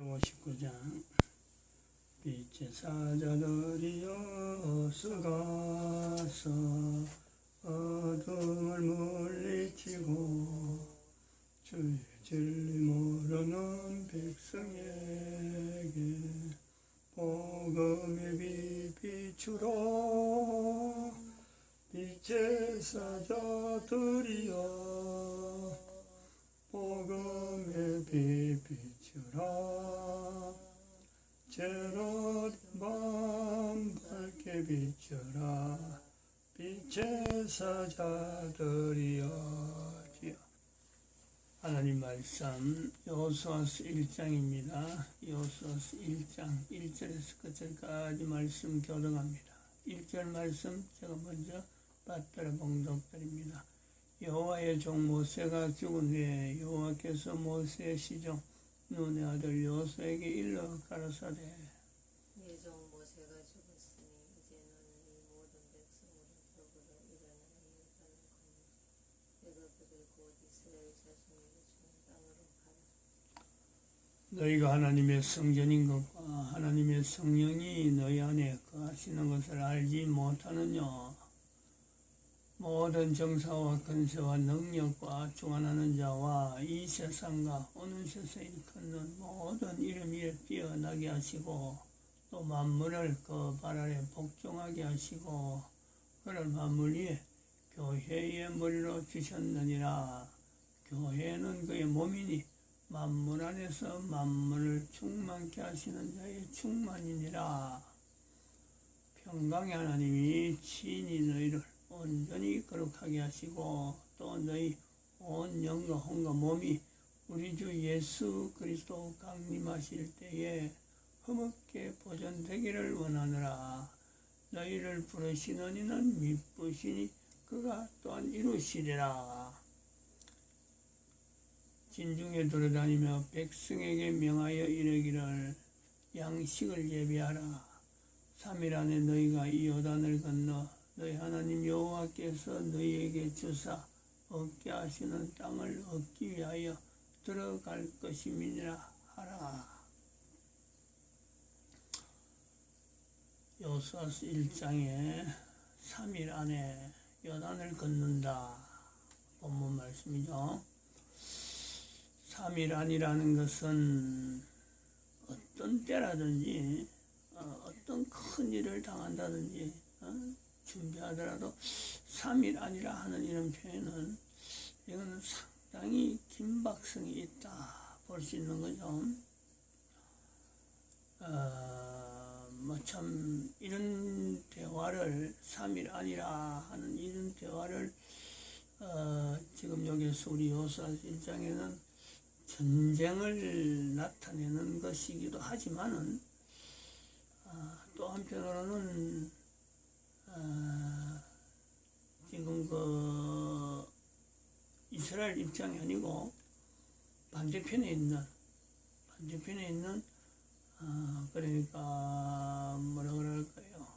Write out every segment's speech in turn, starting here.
59장 빛의 사자들이여 수가서 어둠을 물리치고 주의 진리 모르는 백성에게 복음의 빛 비추라. 빛의 사자들이여 복음의 빛 비추라. 제로된 밤 밝게 비춰라. 빛의 사자들이여. 하나님 말씀 여호수아서 1장입니다. 여호수아서 1장 1절에서 끝절까지 말씀 교독합니다. 1절 말씀 제가 먼저 받들어 봉독드립니다. 여호와의 종 모세가 죽은 후에 여호와께서 모세의 시종 눈의 아들 여호수아에게 일러 가라사대 네 종 모세가 죽었으니 이제는 이 모든 백성으로 적으로 일어나 내가 그들 곧 이스라엘 자손에게 주는 땅으로 가라. 너희가 하나님의 성전인 것과 하나님의 성령이 너희 안에 거하시는 것을 알지 못하느냐. 모든 정사와 근세와 능력과 주관하는 자와 이 세상과 오는 세상에 걷는 모든 이름이 뛰어나게 하시고 또 만물을 그 발 아래 복종하게 하시고 그를 만물 위에 교회의 머리로 주셨느니라. 교회는 그의 몸이니 만물 안에서 만물을 충만케 하시는 자의 충만이니라. 평강의 하나님이 친히 너희를 온전히 거룩하게 하시고 또 너희 온 영과 혼과 몸이 우리 주 예수 그리스도 강림하실 때에 흠없게 보존되기를 원하노라. 너희를 부르시는 이는 미쁘시니 그가 또한 이루시리라. 진중에 돌아다니며 백성에게 명하여 이르기를 양식을 예비하라. 3일 안에 너희가 이 요단을 건너 너희 하나님 여호와께서 너희에게 주사 얻게 하시는 땅을 얻기 위하여 들어갈 것임이니라 하라. 여호수아서 1장에 3일 안에 요단을 건넌다. 본문 말씀이죠. 3일 안이라는 것은 어떤 때라든지 어떤 큰 일을 당한다든지 준비하더라도 3일 안이라 하는 이런 표현은 이거는 상당히 긴박성이 있다 볼 수 있는 거죠. 참 이런 대화를 3일 안이라 하는 이런 대화를 지금 여기서 우리 여호수아서 1장에는 전쟁을 나타내는 것이기도 하지만은 또 한편으로는 지금 그 이스라엘 입장이 아니고 반대편에 있는 그러니까 뭐라 그럴까요?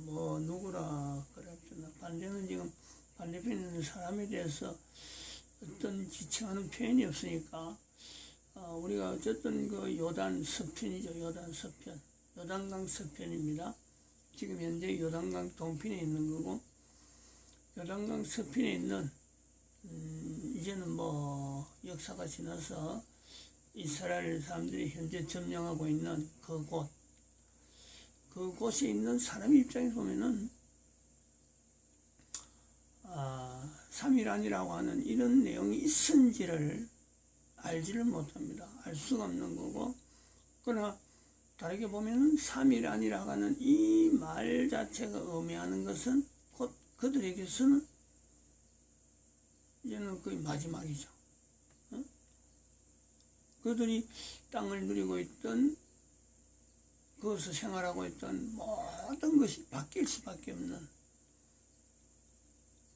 뭐 누구라 그랬잖아. 반대는 지금 반대편에 있는 사람에 대해서 어떤 지칭하는 표현이 없으니까 우리가 어쨌든 그 요단 서편이죠. 요단 서편, 요단강 서편입니다. 지금 현재 요단강 동편에 있는 거고 요단강 서편에 있는 이제는 뭐 역사가 지나서 이스라엘 사람들이 현재 점령하고 있는 그곳에 있는 사람 입장에서 보면은 3일 안이라고 하는 이런 내용이 있은지를 알지를 못합니다. 알 수가 없는 거고, 그러나 다르게 보면은 3일 안이라고 하는 이 말 자체가 의미하는 것은 곧 그들에게서는 이제는 거의 마지막이죠. 그들이 땅을 누리고 있던 그것을 생활하고 있던 모든 것이 바뀔 수밖에 없는,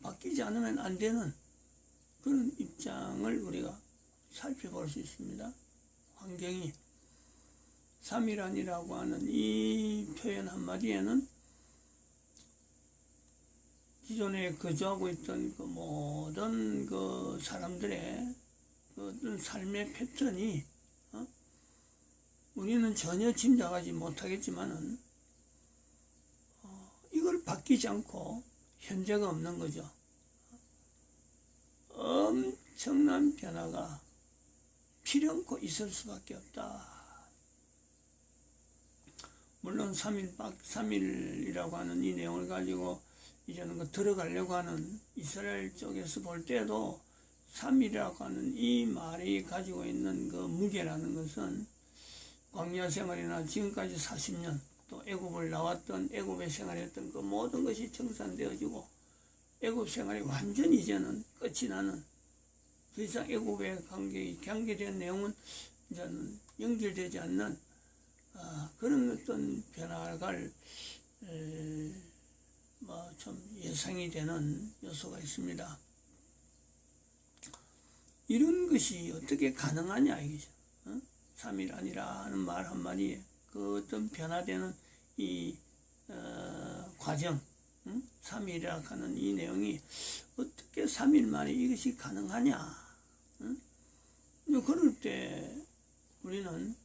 바뀌지 않으면 안 되는 그런 입장을 우리가 살펴볼 수 있습니다. 환경이 3일 안이라고 하는 이 표현 한마디에는 기존에 거주하고 있던 그 모든 그 사람들의 그 어떤 삶의 패턴이 우리는 전혀 짐작하지 못하겠지만은 이걸 바뀌지 않고 현재가 없는 거죠. 엄청난 변화가 필연코 있을 수밖에 없다. 물론 3일이라고 하는 이 내용을 가지고 이제는 들어가려고 하는 이스라엘 쪽에서 볼 때도 3일이라고 하는 이 말이 가지고 있는 그 무게라는 것은 광야 생활이나 지금까지 40년 또 애굽을 나왔던 애굽에 생활했던 그 모든 것이 청산되어지고 애굽 생활이 완전히 이제는 끝이 나는, 더 이상 애굽의 관계된 내용은 이제는 연결되지 않는 그런 어떤 변화가 좀 예상이 되는 요소가 있습니다. 이런 것이 어떻게 가능하냐 이거죠. 3일 아니라 하는 말 한마디에 그 어떤 변화되는 이 과정, 3일이라고 하는 이 내용이 어떻게 3일 만에 이것이 가능하냐. 그럴 때 우리는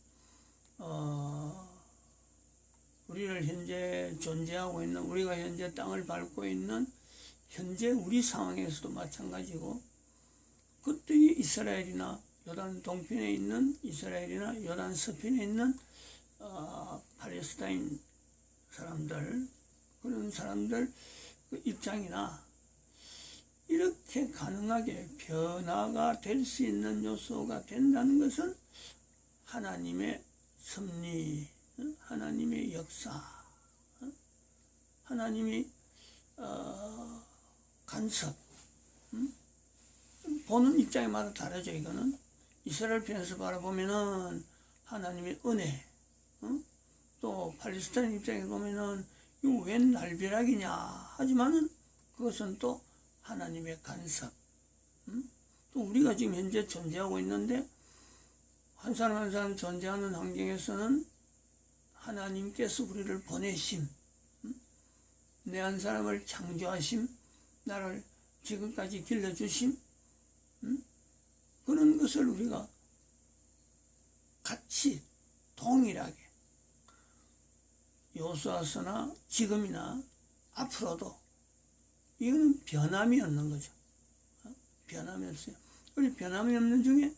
우리를 현재 존재하고 있는, 우리가 현재 땅을 밟고 있는 현재 우리 상황에서도 마찬가지고, 그때의 이스라엘이나 요단 동편에 있는 이스라엘이나 요단 서편에 있는 팔레스타인 사람들, 그런 사람들 그 입장이나 이렇게 가능하게 변화가 될 수 있는 요소가 된다는 것은 하나님의 섭리, 하나님의 역사, 하나님의 간섭, 보는 입장마다 다르죠. 이거는 이스라엘 편에서 바라보면은 하나님의 은혜, 또 팔레스타인 입장에 보면은 이거 웬 날벼락이냐 하지만은 그것은 또 하나님의 간섭. 또 우리가 지금 현재 존재하고 있는데 한 사람 한 사람 존재하는 환경에서는 하나님께서 우리를 보내심, 내 한 사람을 창조하심, 나를 지금까지 길러주심, 그런 것을 우리가 같이 동일하게 요수아서나 지금이나 앞으로도 이거는 변함이 없는 거죠. 변함이 없어요. 우리 변함이 없는 중에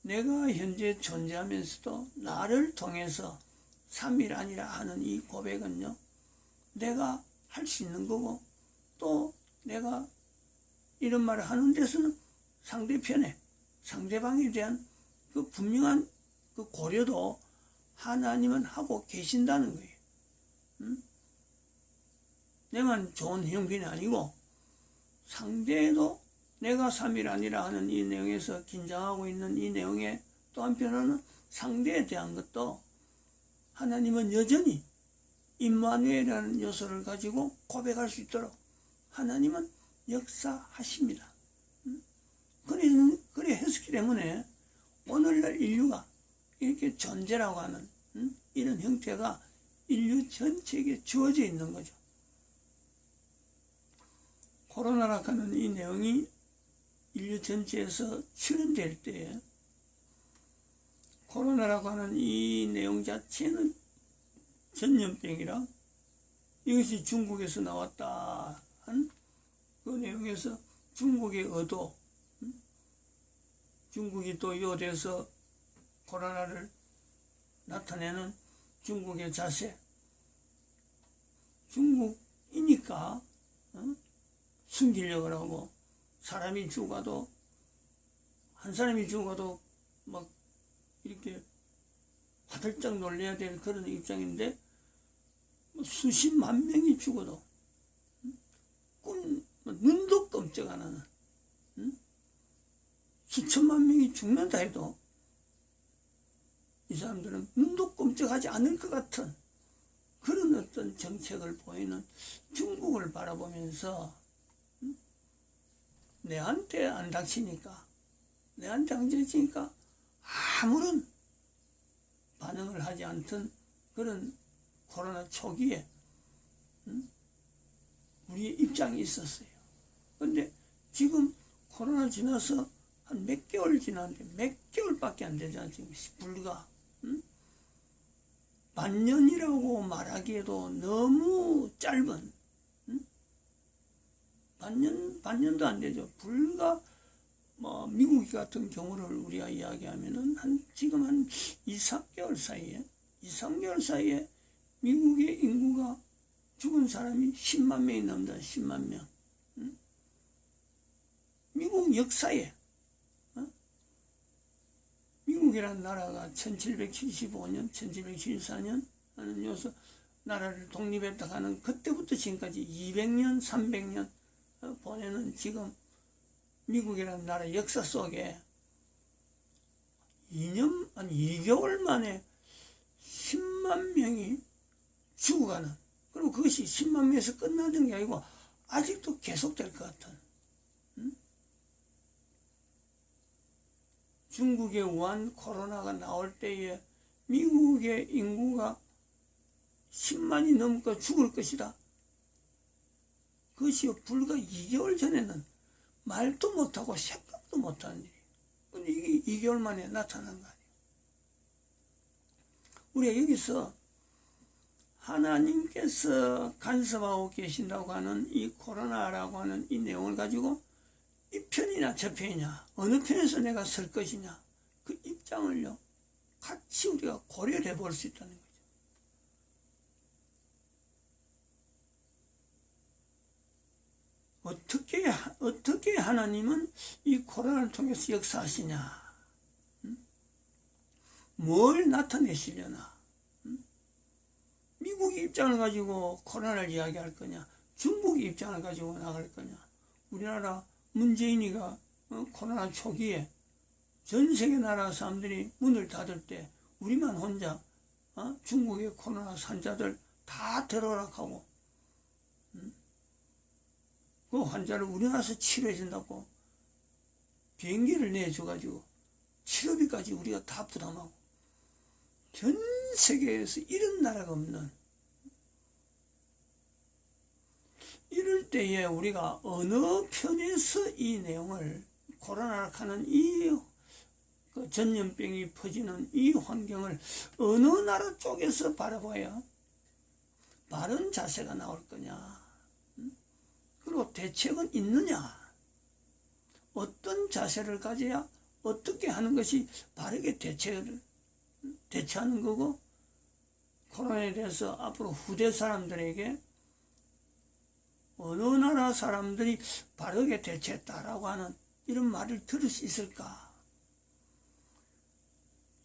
내가 현재 존재하면서도 나를 통해서 3일 아니라 하는 이 고백은요, 내가 할 수 있는 거고, 또 내가 이런 말을 하는 데서는 상대방에 대한 그 분명한 그 고려도 하나님은 하고 계신다는 거예요. 내만 좋은 형편이 아니고 상대도 내가 3일 아니라 하는 이 내용에서 긴장하고 있는 이 내용에 또 한편으로는 상대에 대한 것도 하나님은 여전히 임마누엘이라는 요소를 가지고 고백할 수 있도록 하나님은 역사하십니다. 그래 했기 때문에 오늘날 인류가 이렇게 존재라고 하는 이런 형태가 인류 전체에게 주어져 있는 거죠. 코로나라고 하는 이 내용이 인류 전체에서 출현될 때에 코로나라고 하는 이 내용 자체는 전염병이라 이것이 중국에서 나왔다 한 그 내용에서 중국의 의도, 중국이 또 요대에서 코로나를 나타내는 중국의 자세, 중국이니까 숨기려고 하고, 사람이 죽어도 한 사람이 죽어도 막 이렇게 화들짝 놀래야 될 그런 입장인데 수십만 명이 죽어도 눈도 끔찍 안 하는, 수천만 명이 죽는다 해도 이 사람들은 눈도 끔찍하지 않을 것 같은 그런 어떤 정책을 보이는 중국을 바라보면서 내한테 안 닥치니까, 내한테 안 닥치니까 아무런 반응을 하지 않던 그런 코로나 초기에 우리의 입장이 있었어요. 그런데 지금 코로나 지나서 한 몇 개월 지났는데 몇 개월밖에 안 되잖아. 지금 불과 반년이라고 말하기에도 너무 짧은, 반년도 안 되죠. 불과 미국 같은 경우를 우리가 이야기하면은 지금 한 2, 3개월 사이에 미국의 인구가 죽은 사람이 10만 명이 넘는다. 10만 명. 미국 역사에 미국이라는 나라가 1775년, 1774년 하는 요소 나라를 독립했다 하는 그때부터 지금까지 200년, 300년 보내는 지금 미국이라는 나라 역사 속에 2개월 만에 10만 명이 죽어가는, 그리고 그것이 10만 명에서 끝나는 게 아니고 아직도 계속될 것 같은, 중국의 우한 코로나가 나올 때에 미국의 인구가 10만이 넘고 죽을 것이다. 그것이 불과 2개월 전에는 말도 못하고 생각도 못하는 일이에요. 근데 이게 2개월 만에 나타난 거 아니에요. 우리가 여기서 하나님께서 간섭하고 계신다고 하는 이 코로나라고 하는 이 내용을 가지고 이 편이냐 저 편이냐 어느 편에서 내가 설 것이냐 그 입장을요 같이 우리가 고려를 해볼 수 있다는 거죠. 어떻게 하나님은 이 코로나를 통해서 역사하시냐, 뭘 나타내시려나, 미국의 입장을 가지고 코로나를 이야기할 거냐, 중국의 입장을 가지고 나갈 거냐. 우리나라 문재인이가 코로나 초기에 전 세계 나라 사람들이 문을 닫을 때 우리만 혼자 중국의 코로나 환자들 다 들어오라 하고 그 환자를 우리나라에서 치료해 준다고 비행기를 내줘가지고 치료비까지 우리가 다 부담하고, 전 세계에서 이런 나라가 없는, 이럴 때에 우리가 어느 편에서 이 내용을, 코로나라 하는 이 전염병이 퍼지는 이 환경을 어느 나라 쪽에서 바라봐야 바른 자세가 나올 거냐, 그리고 대책은 있느냐, 어떤 자세를 가져야 어떻게 하는 것이 바르게 대처하는 거고, 코로나에 대해서 앞으로 후대 사람들에게 어느 나라 사람들이 바르게 대처했다라고 하는 이런 말을 들을 수 있을까?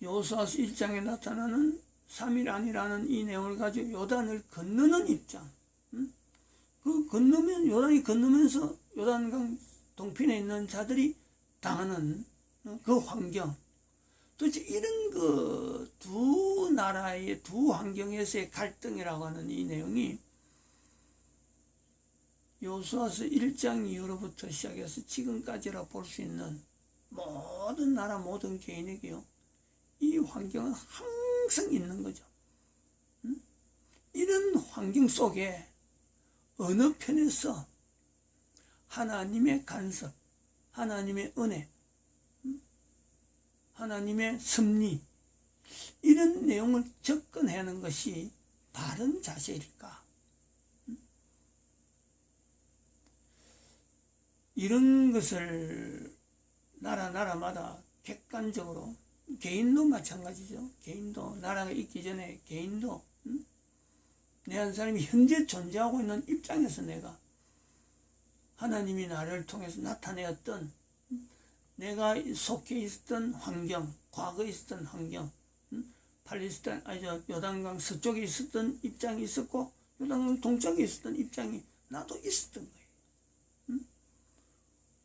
여호수아서 1장에 나타나는 3일 안이라는 이 내용을 가지고 요단을 건너는 입장, 요단이 건너면서 요단강 동편에 있는 자들이 당하는 그 환경, 도대체 이런 그 두 나라의 두 환경에서의 갈등이라고 하는 이 내용이 여호수아서 1장 이후로부터 시작해서 지금까지라 볼 수 있는 모든 나라 모든 개인에게요 이 환경은 항상 있는 거죠. 이런 환경 속에 어느 편에서 하나님의 간섭, 하나님의 은혜, 하나님의 섭리, 이런 내용을 접근하는 것이 바른 자세일까? 이런 것을 나라마다 객관적으로, 개인도 마찬가지죠. 개인도, 나라가 있기 전에 개인도, 내 한 사람이 현재 존재하고 있는 입장에서 내가 하나님이 나를 통해서 나타내었던, 내가 속해 있었던 환경, 과거에 있었던 환경, 요단강 서쪽에 있었던 입장이 있었고 요단강 동쪽에 있었던 입장이 나도 있었던 거예요.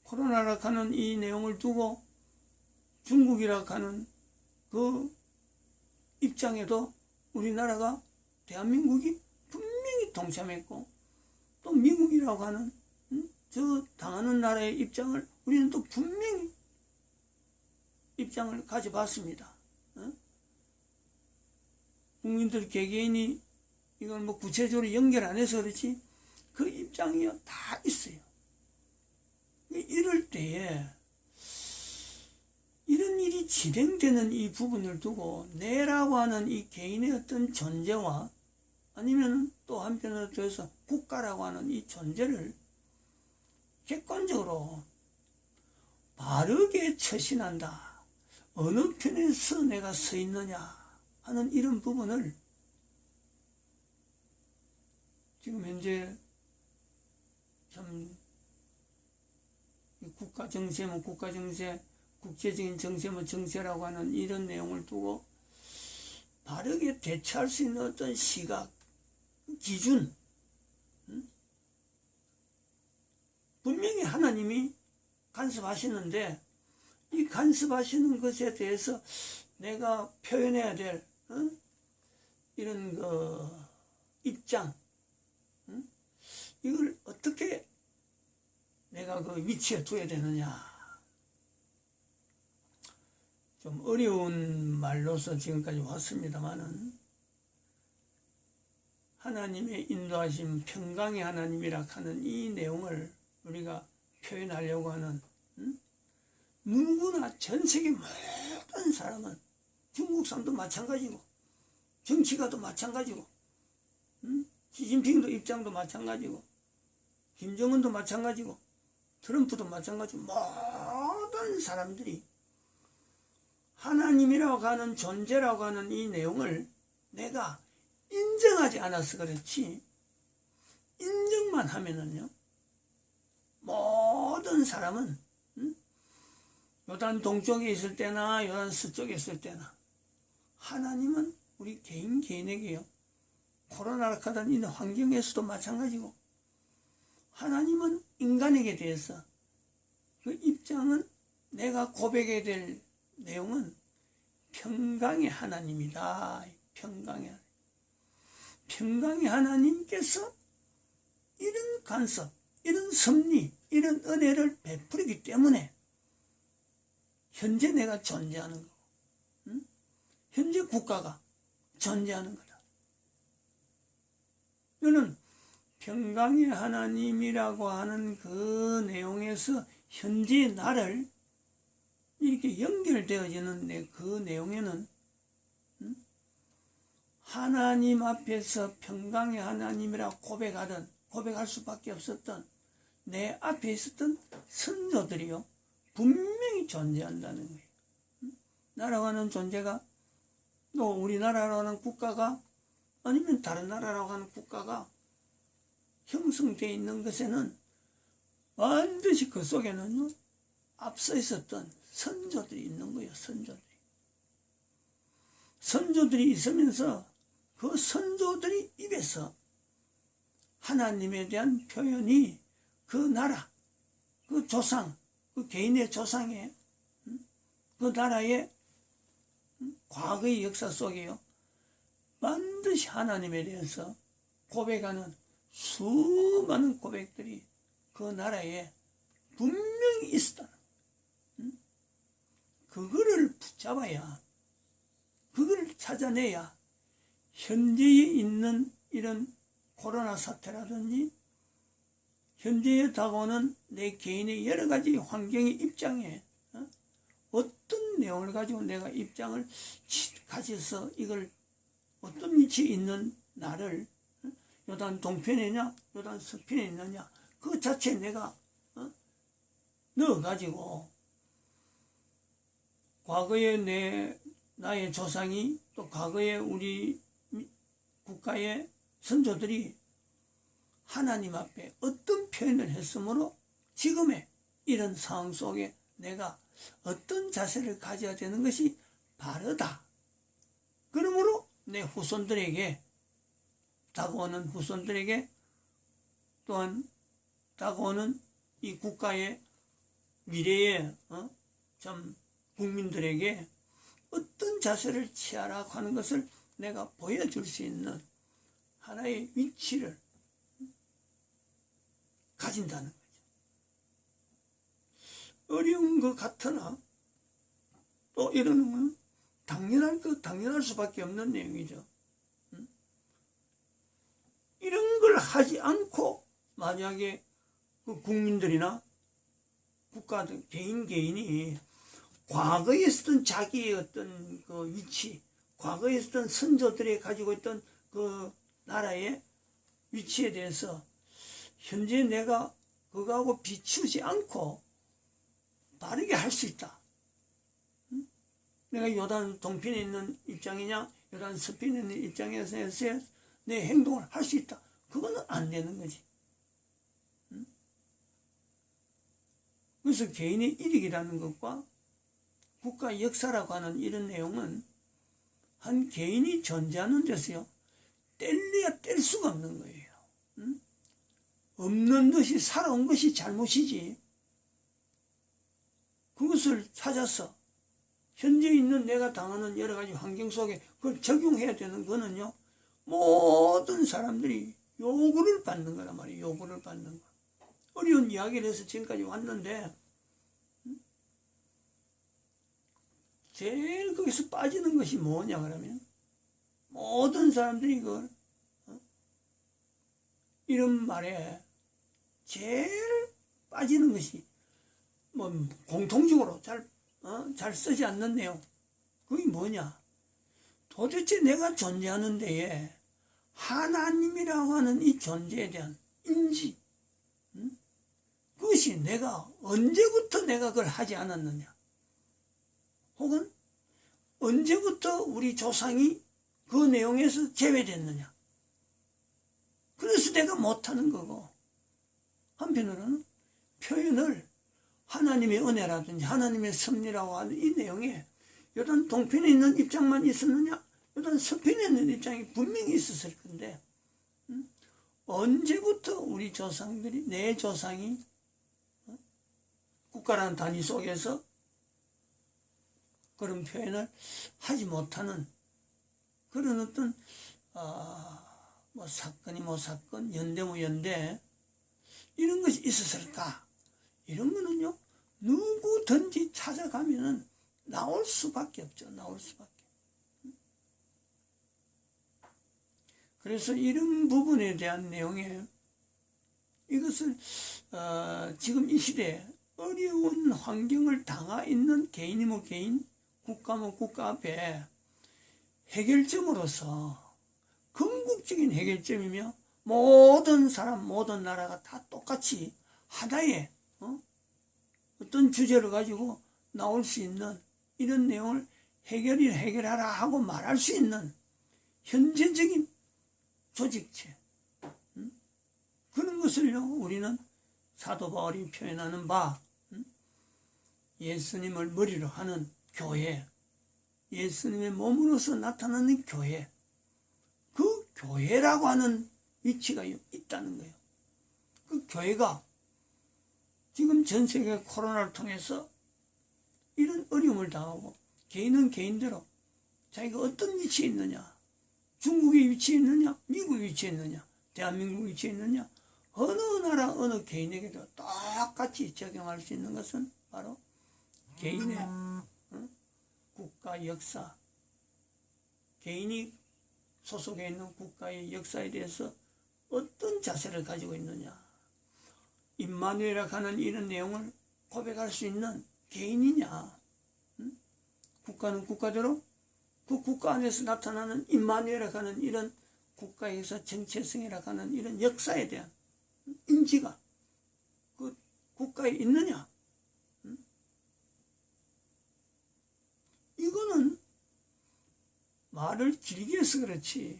코로나라 하는 이 내용을 두고 중국이라 하는 그 입장에도 우리나라가, 대한민국이 분명히 동참했고, 또 미국이라고 하는 저 당하는 나라의 입장을 우리는 또 분명히 입장을 가져봤습니다. 국민들 개개인이 이걸 뭐 구체적으로 연결 안 해서 그렇지 그 입장이 다 있어요. 이럴 때에 이런 일이 진행되는 이 부분을 두고 내라고 하는 이 개인의 어떤 존재와 아니면 또 한편으로 들어서 국가라고 하는 이 존재를 객관적으로 바르게 처신한다. 어느 편에서 내가 서 있느냐 하는 이런 부분을 지금 현재 참 국가 정세면 국가 정세, 국제적인 정세면 정세라고 하는 이런 내용을 두고 바르게 대처할 수 있는 어떤 시각, 기준, 분명히 하나님이 간섭하시는데 이 간섭하시는 것에 대해서 내가 표현해야 될 이런 입장, 이걸 어떻게 내가 그 위치에 둬야 되느냐. 좀 어려운 말로서 지금까지 왔습니다만은 하나님의 인도하심, 평강의 하나님이라 하는 이 내용을 우리가 표현하려고 하는 누구나 전 세계 모든 사람은 중국 사람도 마찬가지고 정치가도 마찬가지고 시진핑도 입장도 마찬가지고 김정은도 마찬가지고 트럼프도 마찬가지고 모든 사람들이 하나님이라고 하는 존재라고 하는 이 내용을 내가 인정하지 않아서 그렇지 인정만 하면은요 모든 사람은 요단 동쪽에 있을 때나 요단 서쪽에 있을 때나 하나님은 우리 개인에게요 코로나라 하던 이 환경에서도 마찬가지고 하나님은 인간에게 대해서 그 입장은 내가 고백해야 될 내용은 평강의 하나님이다. 평강의 하나님께서 이런 간섭, 이런 섭리, 이런 은혜를 베풀기 때문에 현재 내가 존재하는 거고 현재 국가가 존재하는 거다. 이는 평강의 하나님이라고 하는 그 내용에서 현재 나를 이렇게 연결되어지는 그 내용에는 하나님 앞에서 평강의 하나님이라 고백할 수밖에 없었던 내 앞에 있었던 선조들이요 분명히 존재한다는 거예요. 나라고 하는 존재가 또 우리나라라고 하는 국가가 아니면 다른 나라라고 하는 국가가 형성되어 있는 것에는 반드시 그 속에는 앞서 있었던 선조들이 있는 거예요. 선조들이 있으면서 그 선조들이 입에서 하나님에 대한 표현이 그 나라, 그 조상, 그 개인의 조상의 그 나라의 과거의 역사 속에요. 반드시 하나님에 대해서 고백하는 수많은 고백들이 그 나라에 분명히 있었다. 그거를 붙잡아야, 그걸 찾아내야 현재에 있는 이런 코로나 사태라든지 현재에 다가오는 내 개인의 여러 가지 환경의 입장에 어떤 내용을 가지고 내가 입장을 가져서 이걸 어떤 위치에 있는 나를 요단 동편이냐 요단 서편에 있느냐 그 자체에 내가 넣어가지고 과거에 나의 조상이 또 과거에 우리 국가의 선조들이 하나님 앞에 어떤 표현을 했으므로 지금의 이런 상황 속에 내가 어떤 자세를 가져야 되는 것이 바르다. 그러므로 내 후손들에게 다가오는 후손들에게 또한 다가오는 이 국가의 미래의 참 국민들에게 어떤 자세를 취하라고 하는 것을 내가 보여줄 수 있는 하나의 위치를 가진다는 거죠. 어려운 것 같으나 또 이런 건 당연할 수밖에 없는 내용이죠. 이런 걸 하지 않고 만약에 그 국민들이나 국가들 개인이 과거에 있었던 자기의 어떤 그 위치, 과거에 있었던 선조들이 가지고 있던 그 나라의 위치에 대해서 현재 내가 그거하고 비추지 않고 다르게 할 수 있다. 내가 요단 동편에 있는 입장이냐, 요단 서편에 있는 입장에서 내 행동을 할 수 있다. 그거는 안 되는 거지. 그래서 개인의 이익이라는 것과 국가 역사라고 하는 이런 내용은 한 개인이 존재하는 데서요, 뗄래야 뗄 수가 없는 거예요. 없는 것이 살아온 것이 잘못이지. 그것을 찾아서 현재 있는 내가 당하는 여러 가지 환경 속에 그걸 적용해야 되는 거는요, 모든 사람들이 요구를 받는 거란 말이에요. 요구를 받는 거. 어려운 이야기를 해서 지금까지 왔는데, 제일 거기서 빠지는 것이 뭐냐 그러면, 모든 사람들이 이걸 이런 말에 제일 빠지는 것이 뭐 공통적으로 잘 쓰지 않는 내용. 그게 뭐냐? 도대체 내가 존재하는 데에 하나님이라고 하는 이 존재에 대한 인지, 그것이 내가 언제부터 내가 그걸 하지 않았느냐, 혹은 언제부터 우리 조상이 그 내용에서 제외됐느냐. 그래서 내가 못하는 거고, 한편으로는 표현을 하나님의 은혜라든지 하나님의 섭리라고 하는 이 내용에 요단 동편에 있는 입장만 있었느냐, 요단 서편에 있는 입장이 분명히 있었을 건데, 언제부터 우리 조상들이, 내 조상이 국가라는 단위 속에서 그런 표현을 하지 못하는 그런 어떤 뭐 사건이 뭐 사건, 연대 뭐 연대, 이런 것이 있었을까? 이런 거는요, 누구든지 찾아가면은 나올 수밖에 없죠. 나올 수밖에. 그래서 이런 부분에 대한 내용에 이것을 지금 이 시대에 어려운 환경을 당하 있는 개인이면 개인, 국가면 국가 앞에 해결점으로서 궁극적인 해결점이며, 모든 사람, 모든 나라가 다 똑같이 하나의 어떤 주제를 가지고 나올 수 있는 이런 내용을 해결하라 하고 말할 수 있는 현재적인 조직체, 그런 것을요, 우리는 사도 바울이 표현하는 바, 예수님을 머리로 하는 교회, 예수님의 몸으로서 나타나는 교회, 그 교회라고 하는 위치가 있다는 거예요. 그 교회가 지금 전 세계 코로나를 통해서 이런 어려움을 당하고, 개인은 개인대로 자기가 어떤 위치에 있느냐, 중국의 위치에 있느냐, 미국의 위치에 있느냐, 대한민국 위치에 있느냐, 어느 나라 어느 개인에게도 똑같이 적용할 수 있는 것은 바로 개인의 국가 역사, 개인이 소속해 있는 국가의 역사에 대해서 어떤 자세를 가지고 있느냐, 임마누엘이라고 하는 이런 내용을 고백할 수 있는 개인이냐, 국가는 국가대로 그 국가 안에서 나타나는 임마누엘이라고 하는 이런 국가에서 정체성이라고 하는 이런 역사에 대한 인지가 그 국가에 있느냐, 이거는 말을 길게 해서 그렇지,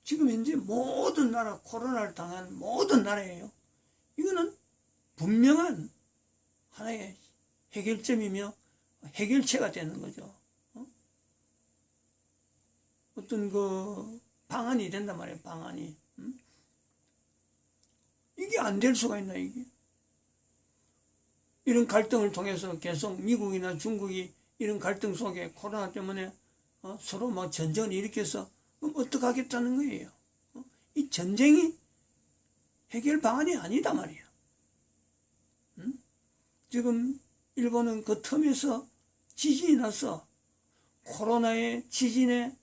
지금 현재 모든 나라, 코로나를 당한 모든 나라예요. 이거는 분명한 하나의 해결점이며 해결체가 되는 거죠. 어떤 그 방안이 된단 말이에요. 방안이. 이게 안 될 수가 있나, 이게? 이런 갈등을 통해서 계속 미국이나 중국이 이런 갈등 속에 코로나 때문에 서로 막 전쟁을 일으켜서 그럼 어떡하겠다는 거예요? 이 전쟁이 해결 방안이 아니다 말이야. 지금 일본은 그 틈에서 지진이 나서 코로나의 지진에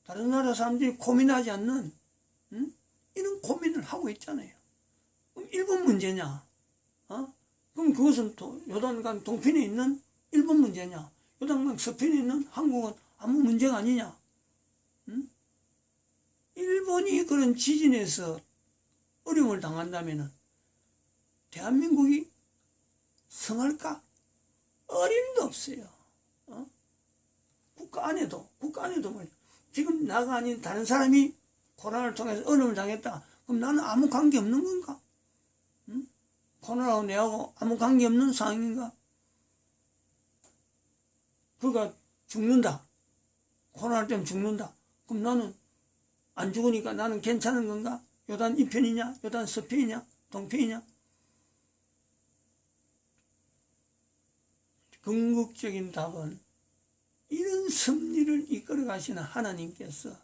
다른 나라 사람들이 고민하지 않는 이런 고민을 하고 있잖아요. 그럼 일본 문제냐? 그럼 그것은 또 요단강 동편에 있는 일본 문제냐? 요단강 서편에 있는 한국은 아무 문제가 아니냐? 응? 일본이 그런 지진에서 어려움을 당한다면은 대한민국이 성할까? 어림도 없어요. 국가 안에도 뭐 지금 나가 아닌 다른 사람이 코로나를 통해서 어려움을 당했다. 그럼 나는 아무 관계 없는 건가? 응? 코로나하고 내하고 아무 관계 없는 상황인가? 그가 죽는다. 코로나 때문에 죽는다. 그럼 나는 안 죽으니까 나는 괜찮은 건가? 요단 이편이냐? 요단 서편이냐? 동편이냐? 궁극적인 답은 이런 섭리를 이끌어 가시는 하나님께서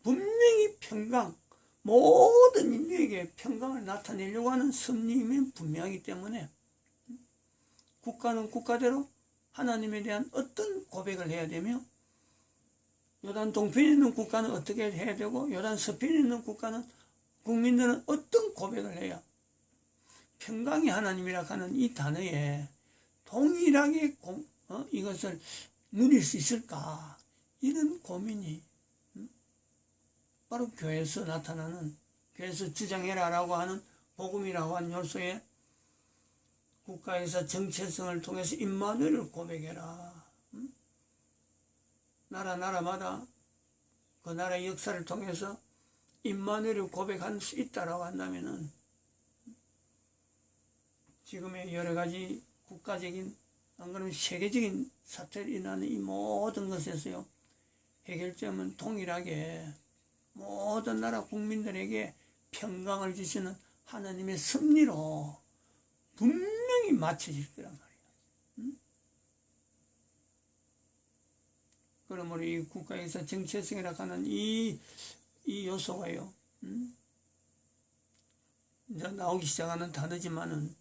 분명히 평강, 모든 인류에게 평강을 나타내려고 하는 섭리임이 분명하기 때문에 국가는 국가대로 하나님에 대한 어떤 고백을 해야 되며 요단 동편에 있는 국가는 어떻게 해야 되고 요단 서편에 있는 국가는 국민들은 어떤 고백을 해야 평강의 하나님이라 하는 이 단어에 동일하게 이것을 누릴 수 있을까? 이런 고민이 바로 교회에서 나타나는, 교회에서 주장해라라고 하는 복음이라고 하는 요소에 국가에서 정체성을 통해서 임마누엘을 고백해라. 나라마다 그 나라의 역사를 통해서 임마누엘을 고백할 수 있다라고 한다면은 지금의 여러 가지 국가적인, 안 그러면 세계적인 사태를 일어나는 이 모든 것에서요, 해결점은 동일하게 모든 나라 국민들에게 평강을 주시는 하나님의 섭리로 분명히 맞춰질 거란 말이에요. 그러므로 이 국가에서 정체성이라 하는 이 요소가요, 이제 나오기 시작하는 단어지만은,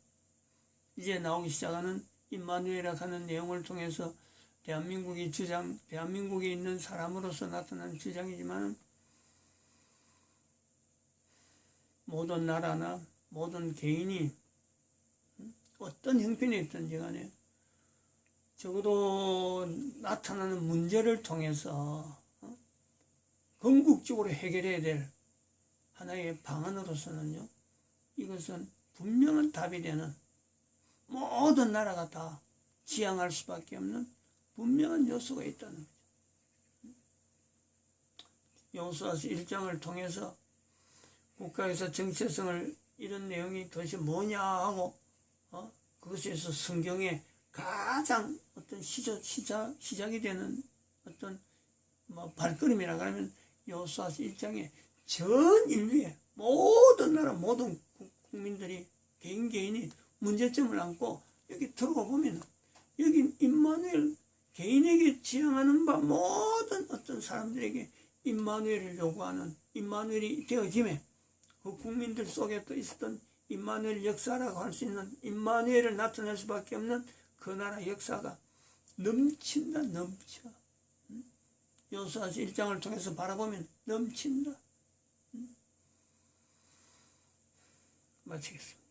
이제 나오기 시작하는 임마누엘이라 하는 내용을 통해서 대한민국의 주장, 대한민국에 있는 사람으로서 나타나는 주장이지만 모든 나라나 모든 개인이 어떤 형편에 있든지 간에 적어도 나타나는 문제를 통해서 궁극적으로 해결해야 될 하나의 방안으로서는요, 이것은 분명한 답이 되는, 모든 나라가 다 지향할 수밖에 없는 분명한 요소가 있다는 거죠. 여호수아서 1장을 통해서 국가에서 정체성을, 이런 내용이 도대체 뭐냐 하고 그것에서 성경의 가장 어떤 시작이 되는 어떤 발걸음이라 그러면 여호수아서 1장에 전 인류의 모든 나라 모든 국민들이 개인이 문제점을 안고 여기 들어가 보면 여기 임마누엘, 개인에게 지향하는 바 모든 어떤 사람들에게 임마누엘을 요구하는, 임마누엘이 되어짐에 그 국민들 속에 또 있었던 임마누엘 역사라고 할 수 있는 임마누엘을 나타낼 수밖에 없는 그 나라 역사가 넘친다. 넘쳐. 여호수아서 1장을 통해서 바라보면 넘친다. 마치겠습니다.